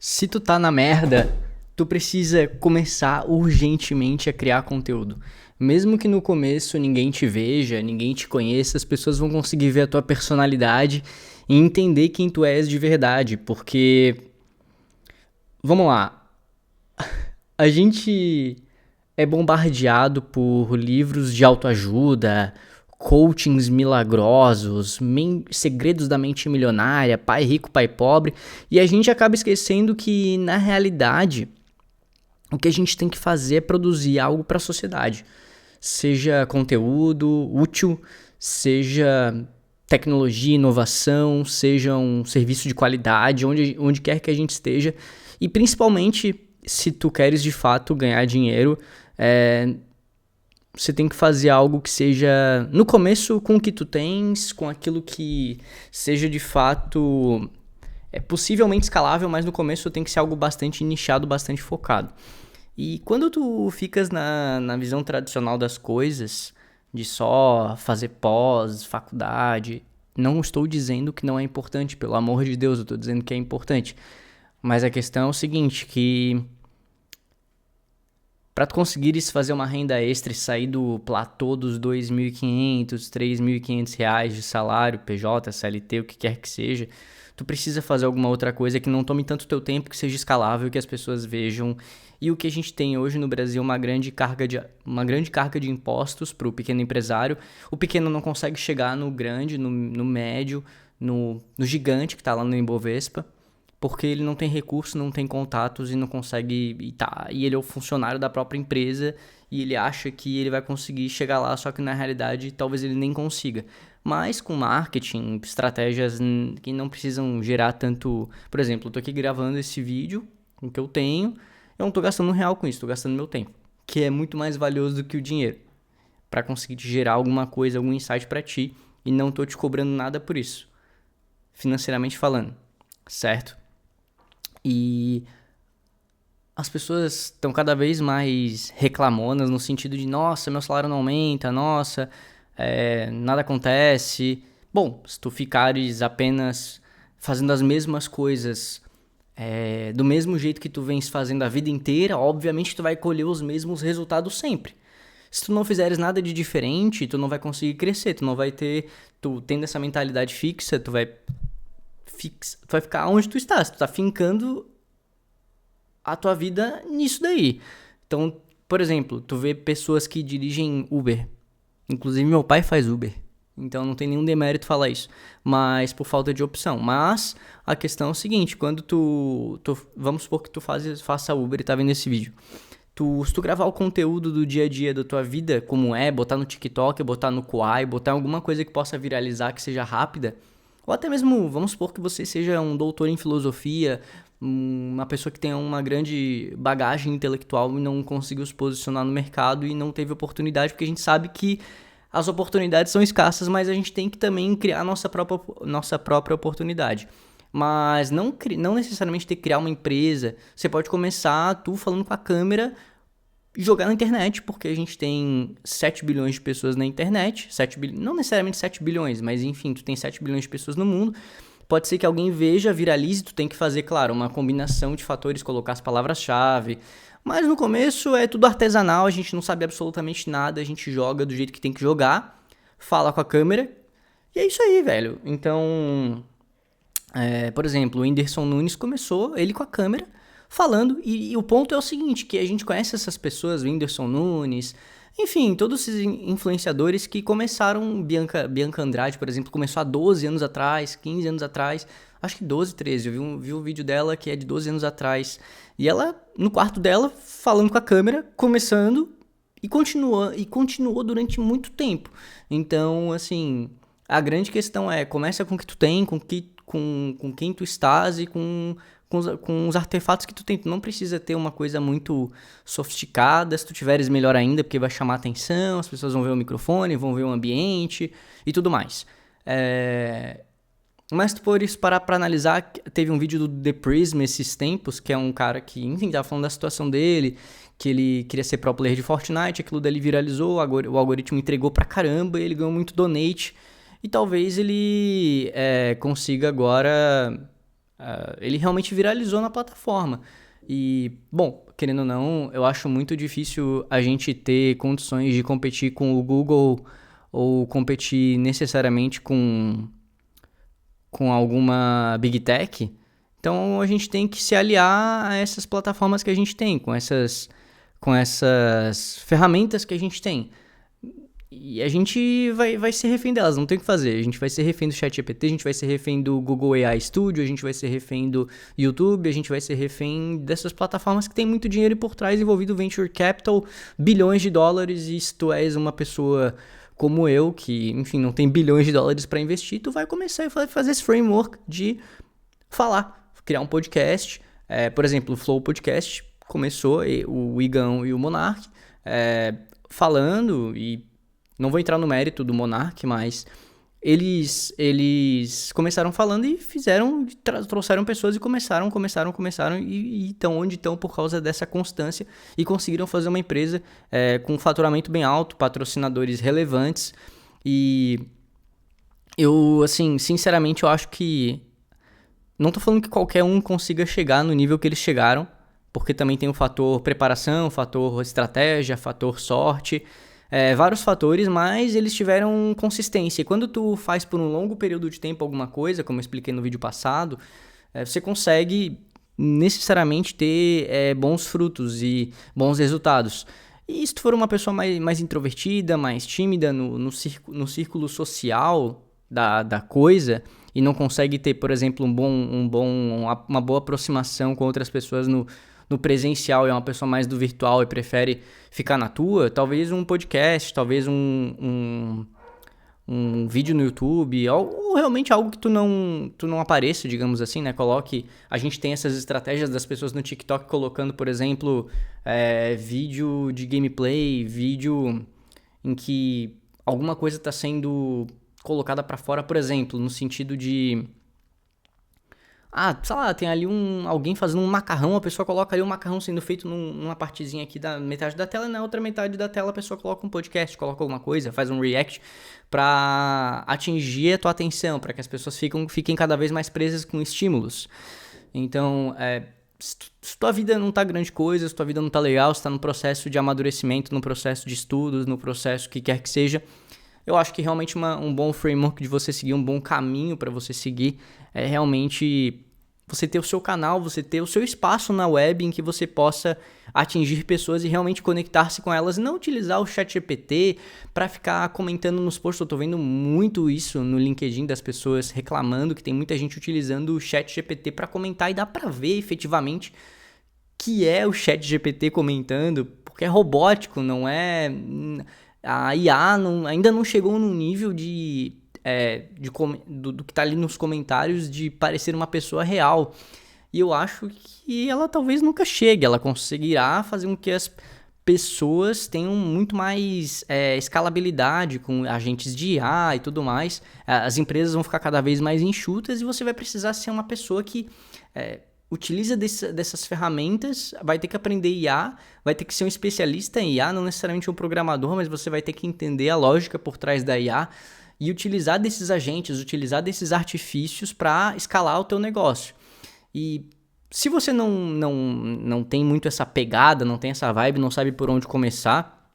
Se tu tá na merda, tu precisa começar urgentemente a criar conteúdo. Mesmo que no começo ninguém te veja, ninguém te conheça, as pessoas vão conseguir ver a tua personalidade e entender quem tu és de verdade. Porque, vamos lá, a gente é bombardeado por livros de autoajuda, coachings milagrosos, segredos da mente milionária, pai rico, pai pobre, e a gente acaba esquecendo que, na realidade, o que a gente tem que fazer é produzir algo para a sociedade. Seja conteúdo útil, seja tecnologia, inovação, seja um serviço de qualidade, onde quer que a gente esteja. E principalmente, se tu queres de fato ganhar dinheiro, você tem que fazer algo que seja, no começo, com o que tu tens, com aquilo que seja de fato possivelmente escalável, mas no começo tem que ser algo bastante nichado, bastante focado. E quando tu ficas na visão tradicional das coisas, de só fazer pós, faculdade, não estou dizendo que não é importante, pelo amor de Deus, eu estou dizendo que é importante. Mas a questão é o seguinte, que para tu conseguires fazer uma renda extra e sair do platô dos 2.500, 3.500 reais de salário, PJ, CLT, o que quer que seja, tu precisa fazer alguma outra coisa que não tome tanto teu tempo, que seja escalável, que as pessoas vejam. E o que a gente tem hoje no Brasil é uma grande carga de impostos para o pequeno empresário. O pequeno não consegue chegar no grande, no médio, no gigante que está lá no Ibovespa, porque ele não tem recurso, não tem contatos e não consegue. E ele é o funcionário da própria empresa e ele acha que ele vai conseguir chegar lá, só que na realidade talvez ele nem consiga. Mas com marketing, estratégias que não precisam gerar tanto. Por exemplo, eu tô aqui gravando esse vídeo com o que eu tenho, eu não tô gastando um real com isso, tô gastando meu tempo, que é muito mais valioso do que o dinheiro, para conseguir te gerar alguma coisa, algum insight para ti, e não tô te cobrando nada por isso, financeiramente falando, certo? E as pessoas estão cada vez mais reclamonas no sentido de, nossa, meu salário não aumenta, nossa, nada acontece. Bom, se tu ficares apenas fazendo as mesmas coisas do mesmo jeito que tu vens fazendo a vida inteira, obviamente tu vai colher os mesmos resultados sempre. Se tu não fizeres nada de diferente, tu não vai conseguir crescer, tu não vai ter, tu tendo essa mentalidade fixa, tu vai ficar onde tu estás, tu tá fincando a tua vida nisso daí. Então, por exemplo, tu vê pessoas que dirigem Uber. Inclusive, meu pai faz Uber. Então, não tem nenhum demérito falar isso. Mas por falta de opção. Mas a questão é o seguinte: quando vamos supor que tu faça Uber e tá vendo esse vídeo. Se tu gravar o conteúdo do dia a dia da tua vida, como botar no TikTok, botar no Quai, botar alguma coisa que possa viralizar, que seja rápida, ou até mesmo, vamos supor que você seja um doutor em filosofia, uma pessoa que tenha uma grande bagagem intelectual e não conseguiu se posicionar no mercado e não teve oportunidade, porque a gente sabe que as oportunidades são escassas, mas a gente tem que também criar nossa própria oportunidade. Mas não necessariamente ter que criar uma empresa. Você pode começar tu falando com a câmera e jogar na internet, porque a gente tem 7 bilhões de pessoas na internet, não necessariamente 7 bilhões, mas enfim, tu tem 7 bilhões de pessoas no mundo. Pode ser que alguém veja, viralize, tu tem que fazer, claro, uma combinação de fatores, colocar as palavras-chave. Mas no começo é tudo artesanal, a gente não sabe absolutamente nada, a gente joga do jeito que tem que jogar, fala com a câmera, e é isso aí, velho. Então, por exemplo, o Whindersson Nunes começou, ele com a câmera, falando, e o ponto é o seguinte, que a gente conhece essas pessoas, o Whindersson Nunes, enfim, todos esses influenciadores que começaram, Bianca Andrade, por exemplo, começou há 12 anos atrás, 15 anos atrás, acho que 12, 13, eu vi um vídeo dela que é de 12 anos atrás, e ela, no quarto dela, falando com a câmera, começando, e continuou durante muito tempo. Então, assim, a grande questão começa com o que tu tem, com quem tu estás e com os artefatos que tu tem. Tu não precisa ter uma coisa muito sofisticada. Se tu tiveres, melhor ainda, porque vai chamar atenção, as pessoas vão ver o microfone, vão ver o ambiente e tudo mais. Mas tu por isso parar pra analisar, teve um vídeo do The Prism esses tempos, que é um cara que, enfim, tava falando da situação dele, que ele queria ser pro player de Fortnite, aquilo dele viralizou, o algoritmo entregou pra caramba, ele ganhou muito donate, e talvez ele consiga agora Ele realmente viralizou na plataforma. E, bom, querendo ou não, eu acho muito difícil a gente ter condições de competir com o Google ou competir necessariamente com alguma Big Tech. Então a gente tem que se aliar a essas plataformas que a gente tem, com essas ferramentas que a gente tem. E a gente vai ser refém delas, não tem o que fazer. A gente vai ser refém do ChatGPT, a gente vai ser refém do Google AI Studio, a gente vai ser refém do YouTube, a gente vai ser refém dessas plataformas que tem muito dinheiro por trás envolvido Venture Capital, bilhões de dólares, e se tu és uma pessoa como eu, que, enfim, não tem bilhões de dólares para investir, tu vai começar a fazer esse framework de falar, criar um podcast. Por exemplo, o Flow Podcast começou, o Igão e o Monark falando, e não vou entrar no mérito do Monark, mas eles começaram falando e trouxeram pessoas e começaram e estão onde estão por causa dessa constância e conseguiram fazer uma empresa com um faturamento bem alto, patrocinadores relevantes. E eu, assim, sinceramente, eu acho que não tô falando que qualquer um consiga chegar no nível que eles chegaram, porque também tem o fator preparação, o fator estratégia, fator sorte, vários fatores, mas eles tiveram consistência. E quando tu faz por um longo período de tempo alguma coisa, como eu expliquei no vídeo passado, você consegue necessariamente ter bons frutos e bons resultados. E se tu for uma pessoa mais introvertida, mais tímida no círculo social da coisa, e não consegue ter, por exemplo, uma boa aproximação com outras pessoas no presencial, é uma pessoa mais do virtual e prefere ficar na tua, talvez um podcast, talvez um vídeo no YouTube, ou realmente algo que tu não apareça, digamos assim, né? A gente tem essas estratégias das pessoas no TikTok colocando, por exemplo, vídeo de gameplay, vídeo em que alguma coisa está sendo colocada para fora, por exemplo, no sentido de sei lá, tem ali alguém fazendo um macarrão, a pessoa coloca ali um macarrão sendo feito numa partezinha aqui da metade da tela, e na outra metade da tela a pessoa coloca um podcast, coloca alguma coisa, faz um react pra atingir a tua atenção, para que as pessoas fiquem cada vez mais presas com estímulos. Então, se tua vida não tá grande coisa, se tua vida não tá legal, se tá no processo de amadurecimento, no processo de estudos, no processo que quer que seja, eu acho que realmente um bom framework de você seguir, um bom caminho para você seguir, é realmente você ter o seu canal, você ter o seu espaço na web em que você possa atingir pessoas e realmente conectar-se com elas, e não utilizar o ChatGPT para ficar comentando nos posts. Eu tô vendo muito isso no LinkedIn, das pessoas reclamando que tem muita gente utilizando o ChatGPT para comentar, e dá para ver efetivamente que é o ChatGPT comentando, porque é robótico, não é... A IA ainda não chegou no nível do que tá ali nos comentários de parecer uma pessoa real. E eu acho que ela talvez nunca chegue. Ela conseguirá fazer com que as pessoas tenham muito mais escalabilidade com agentes de IA e tudo mais. As empresas vão ficar cada vez mais enxutas e você vai precisar ser uma pessoa que... utiliza dessas ferramentas, vai ter que aprender IA, vai ter que ser um especialista em IA, não necessariamente um programador, mas você vai ter que entender a lógica por trás da IA e utilizar desses agentes, utilizar desses artifícios para escalar o teu negócio. E se você não tem muito essa pegada, não tem essa vibe, não sabe por onde começar,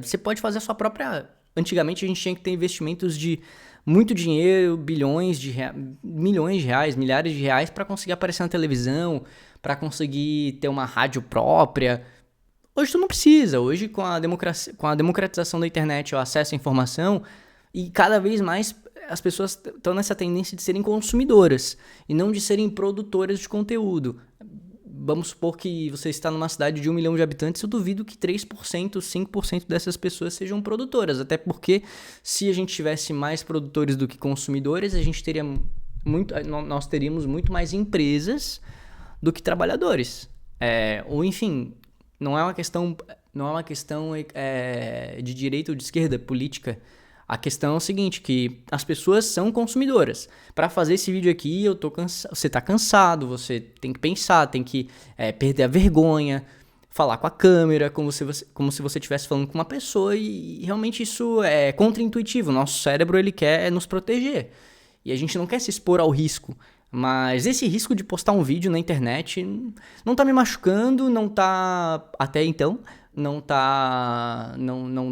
você pode fazer a sua própria... Antigamente a gente tinha que ter investimentos de muito dinheiro, milhões de reais, milhares de reais para conseguir aparecer na televisão, para conseguir ter uma rádio própria. Hoje tu não precisa. Hoje, com a democratização da internet, o acesso à informação, e cada vez mais as pessoas estão nessa tendência de serem consumidoras e não de serem produtoras de conteúdo. Vamos supor que você está numa cidade de 1 milhão de habitantes, eu duvido que 3%, 5% dessas pessoas sejam produtoras, até porque se a gente tivesse mais produtores do que consumidores, nós teríamos muito mais empresas do que trabalhadores. Ou enfim, não é uma questão de direita ou de esquerda política. A questão é o seguinte, que as pessoas são consumidoras. Para fazer esse vídeo aqui, você tá cansado, você tem que pensar, tem que perder a vergonha, falar com a câmera, como se você estivesse falando com uma pessoa, e realmente isso é contra-intuitivo. Nosso cérebro, ele quer nos proteger, e a gente não quer se expor ao risco. Mas esse risco de postar um vídeo na internet não tá me machucando, não tá, até então, não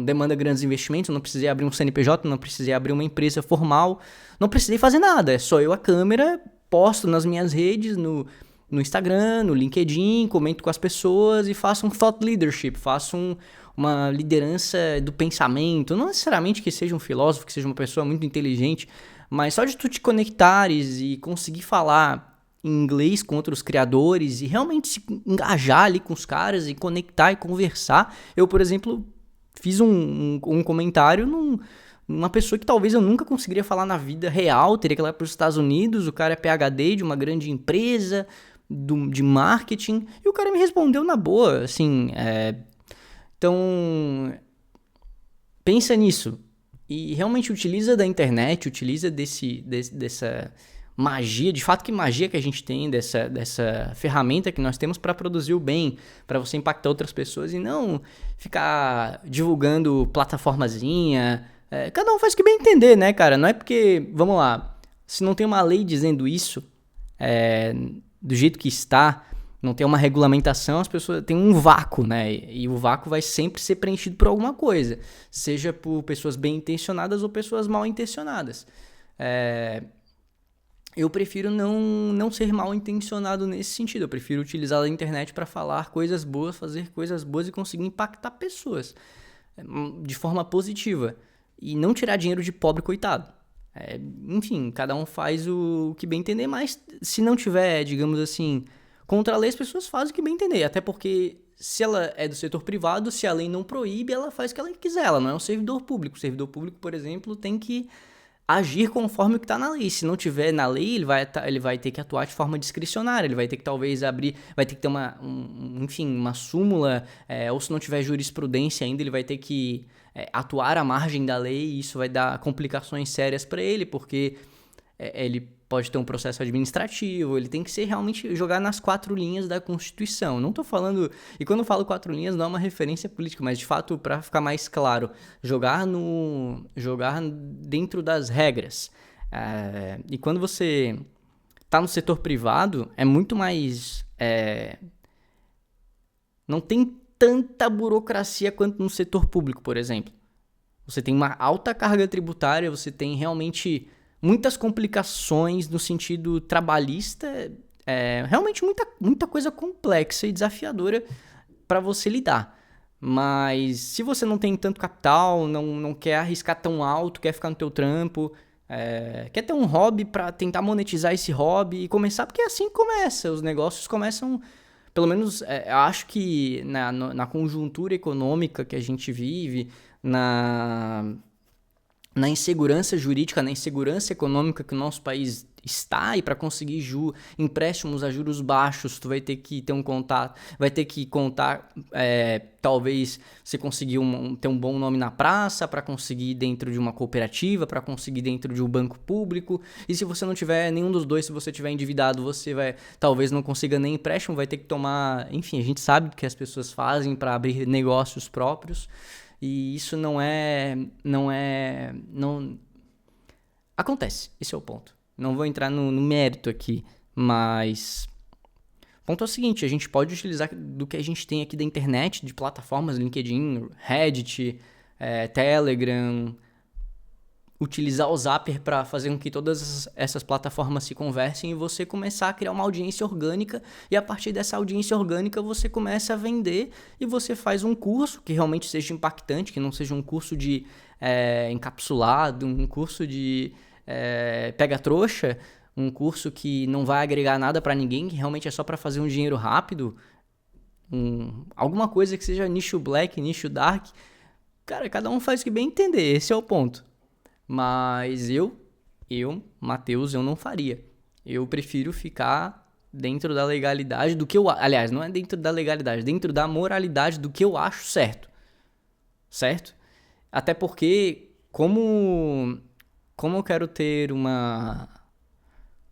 demanda grandes investimentos, eu não precisei abrir um CNPJ, não precisei abrir uma empresa formal, não precisei fazer nada, é só eu a câmera, posto nas minhas redes, no Instagram, no LinkedIn, comento com as pessoas e faço um thought leadership, faço uma liderança do pensamento, não necessariamente que seja um filósofo, que seja uma pessoa muito inteligente, mas só de tu te conectares e conseguir falar em inglês com outros criadores e realmente se engajar ali com os caras e conectar e conversar. Eu, por exemplo, fiz um comentário numa pessoa que talvez eu nunca conseguiria falar na vida real, teria que ir lá para os Estados Unidos, o cara é PhD de uma grande empresa de marketing, e o cara me respondeu na boa, assim, então, pensa nisso. E realmente utiliza da internet, utiliza dessa magia, de fato que magia que a gente tem, dessa ferramenta que nós temos para produzir o bem, para você impactar outras pessoas e não ficar divulgando plataformazinha. Cada um faz o que bem entender, né, cara? Não é porque, vamos lá, se não tem uma lei dizendo isso, do jeito que está, não tem uma regulamentação, as pessoas têm um vácuo, né? E o vácuo vai sempre ser preenchido por alguma coisa, seja por pessoas bem intencionadas ou pessoas mal intencionadas. Eu prefiro não ser mal intencionado nesse sentido. Eu prefiro utilizar a internet para falar coisas boas, fazer coisas boas e conseguir impactar pessoas de forma positiva e não tirar dinheiro de pobre coitado. Enfim, cada um faz o que bem entender, mas se não tiver, digamos assim, contra a lei, as pessoas fazem o que bem entender. Até porque se ela é do setor privado, se a lei não proíbe, ela faz o que ela quiser. Ela não é um servidor público. O servidor público, por exemplo, tem que agir conforme o que está na lei. Se não tiver na lei, ele vai ter que atuar de forma discricionária. Ele vai ter que talvez abrir, vai ter que ter uma súmula, ou se não tiver jurisprudência ainda, ele vai ter que atuar à margem da lei, e isso vai dar complicações sérias para ele, porque ele pode ter um processo administrativo, ele tem que ser realmente jogar nas 4 linhas da Constituição. Não estou falando, e quando eu falo 4 linhas não é uma referência política, mas de fato, para ficar mais claro, jogar dentro das regras. E quando você está no setor privado, é muito mais... não tem tanta burocracia quanto no setor público, por exemplo. Você tem uma alta carga tributária, você tem realmente muitas complicações no sentido trabalhista, realmente muita coisa complexa e desafiadora para você lidar. Mas se você não tem tanto capital, não quer arriscar tão alto, quer ficar no teu trampo, quer ter um hobby para tentar monetizar esse hobby e começar, porque é assim que começa, os negócios começam... Pelo menos, eu acho que na conjuntura econômica que a gente vive, na insegurança jurídica, na insegurança econômica que o nosso país está, e para conseguir empréstimos a juros baixos, tu vai ter que ter um contato, vai ter que contar, talvez você conseguir ter um bom nome na praça, para conseguir dentro de uma cooperativa, para conseguir dentro de um banco público, e se você não tiver nenhum dos dois, se você tiver endividado, você talvez não consiga nem empréstimo, vai ter que tomar, enfim, a gente sabe o que as pessoas fazem para abrir negócios próprios, e isso não acontece, esse é o ponto. Não vou entrar no mérito aqui, mas o ponto é o seguinte, a gente pode utilizar do que a gente tem aqui da internet, de plataformas, LinkedIn, Reddit, Telegram, utilizar o Zapier para fazer com que todas essas plataformas se conversem e você começar a criar uma audiência orgânica, e a partir dessa audiência orgânica você começa a vender e você faz um curso que realmente seja impactante, que não seja um curso de encapsulado, um curso de pega-trouxa, um curso que não vai agregar nada para ninguém, que realmente é só para fazer um dinheiro rápido, alguma coisa que seja nicho black, nicho dark. Cara, cada um faz o que bem entender, esse é o ponto. Mas Matheus, eu não faria. Eu prefiro ficar dentro da legalidade do que aliás, não é dentro da legalidade, dentro da moralidade do que eu acho certo. Certo? Até porque, como eu quero ter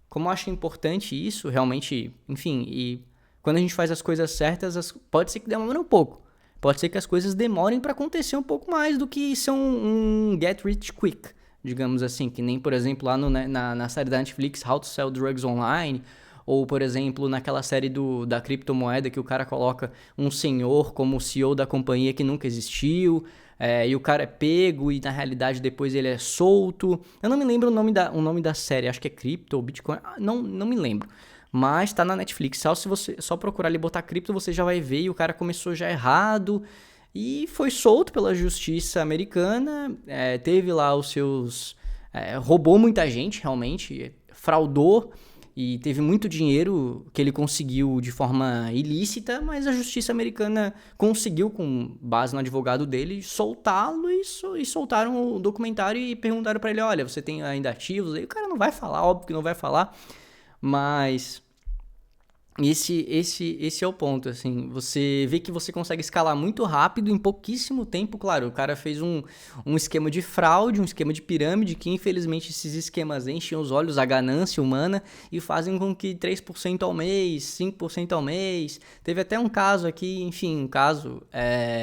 como eu acho importante isso, realmente, enfim, e quando a gente faz as coisas certas, pode ser que demore um pouco. Pode ser que as coisas demorem para acontecer um pouco mais do que ser um get rich quick. digamos assim, que nem, por exemplo, lá na série da Netflix, How to Sell Drugs Online, ou, por exemplo, naquela série da criptomoeda que o cara coloca um senhor como CEO da companhia que nunca existiu, e o cara é pego e na realidade depois ele é solto. Eu não me lembro o nome da série, acho que é Crypto ou Bitcoin, não me lembro. Mas tá na Netflix, se você só procurar ali e botar cripto, você já vai ver e o cara começou já errado e foi solto pela justiça americana, teve lá os seus... roubou muita gente, realmente, fraudou e teve muito dinheiro que ele conseguiu de forma ilícita, mas a justiça americana conseguiu, com base no advogado dele, soltá-lo e soltaram o documentário e perguntaram pra ele, olha, você tem ainda ativos? Aí o cara não vai falar, óbvio que não vai falar, mas esse é o ponto, assim, você vê que você consegue escalar muito rápido em pouquíssimo tempo, claro, o cara fez um esquema de fraude, um esquema de pirâmide, que infelizmente esses esquemas enchem os olhos, a ganância humana, e fazem com que 3% ao mês, 5% ao mês, teve até um caso aqui, enfim,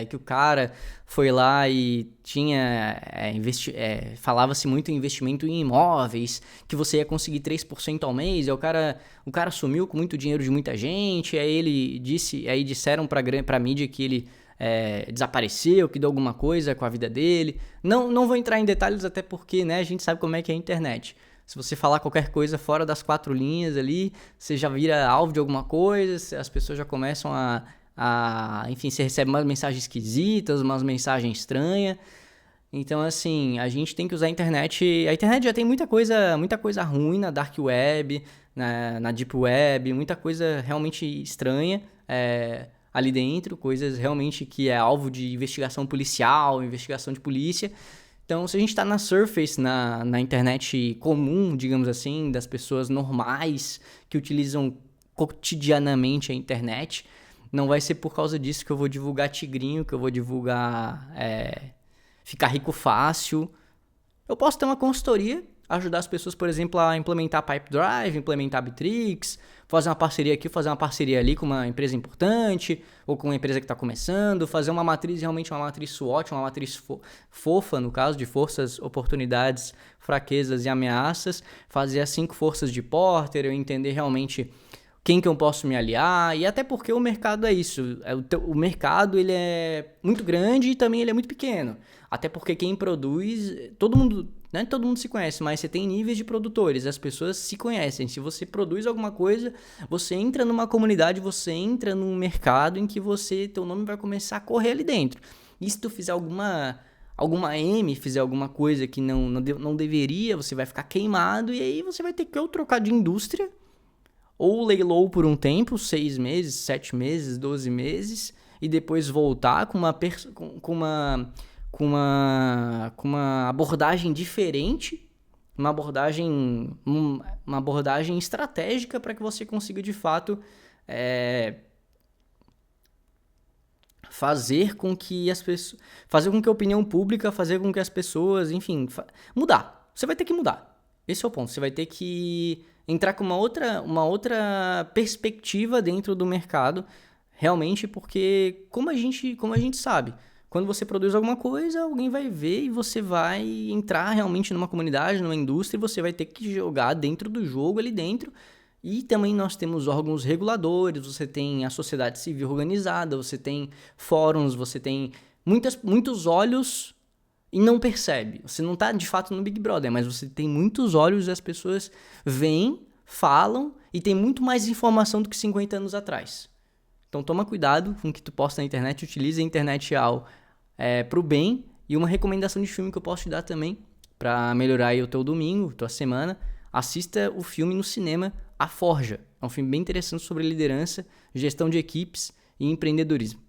que o cara foi lá e tinha, falava-se muito em investimento em imóveis, que você ia conseguir 3% ao mês, e o cara sumiu com muito dinheiro de muita gente, aí disseram pra mídia que ele desapareceu, que deu alguma coisa com a vida dele. Não vou entrar em detalhes, até porque, né, a gente sabe como é que é a internet. Se você falar qualquer coisa fora das 4 linhas ali, você já vira alvo de alguma coisa, as pessoas já começam enfim, você recebe umas mensagens esquisitas, umas mensagens estranhas. Então, assim, a gente tem que usar a internet. A internet já tem muita coisa ruim na Dark Web, na Deep Web, muita coisa realmente estranha ali dentro, coisas realmente que é alvo de investigação policial, investigação de polícia. Então, se a gente está na surface, na internet comum, digamos assim, das pessoas normais que utilizam cotidianamente a internet, não vai ser por causa disso que eu vou divulgar tigrinho, que eu vou divulgar ficar rico fácil. Eu posso ter uma consultoria, ajudar as pessoas, por exemplo, a implementar Pipedrive, implementar Bittrex, fazer uma parceria aqui, fazer uma parceria ali com uma empresa importante, ou com uma empresa que está começando, fazer uma matriz, realmente uma matriz SWOT, uma matriz fofa, no caso, de forças, oportunidades, fraquezas e ameaças, fazer as 5 forças de Porter, eu entender realmente quem que eu posso me aliar, e até porque o mercado é isso, o mercado ele é muito grande e também ele é muito pequeno, até porque quem produz, não é todo mundo se conhece, mas você tem níveis de produtores, as pessoas se conhecem, se você produz alguma coisa, você entra numa comunidade, você entra num mercado em que teu nome vai começar a correr ali dentro, e se tu fizer alguma fizer alguma coisa que não deveria, você vai ficar queimado, e aí você vai ter que ou trocar de indústria, ou leilou por um tempo, 6 meses, 7 meses, 12 meses, e depois voltar com uma abordagem diferente, uma abordagem estratégica para que você consiga de fato fazer com que a opinião pública, fazer com que as pessoas, enfim, mudar. Você vai ter que mudar. Esse é o ponto. Você vai ter que entrar com uma outra perspectiva dentro do mercado, realmente, porque como a gente sabe, quando você produz alguma coisa, alguém vai ver e você vai entrar realmente numa comunidade, numa indústria, e você vai ter que jogar dentro do jogo ali dentro. E também nós temos órgãos reguladores, você tem a sociedade civil organizada, você tem fóruns, você tem muitos olhos e não percebe. Você não está de fato no Big Brother, mas você tem muitos olhos e as pessoas veem, falam e tem muito mais informação do que 50 anos atrás. Então toma cuidado com o que tu posta na internet, utilize a internet pro bem. E uma recomendação de filme que eu posso te dar também, para melhorar aí o teu domingo, tua semana, assista o filme no cinema A Forja. É um filme bem interessante sobre liderança, gestão de equipes e empreendedorismo.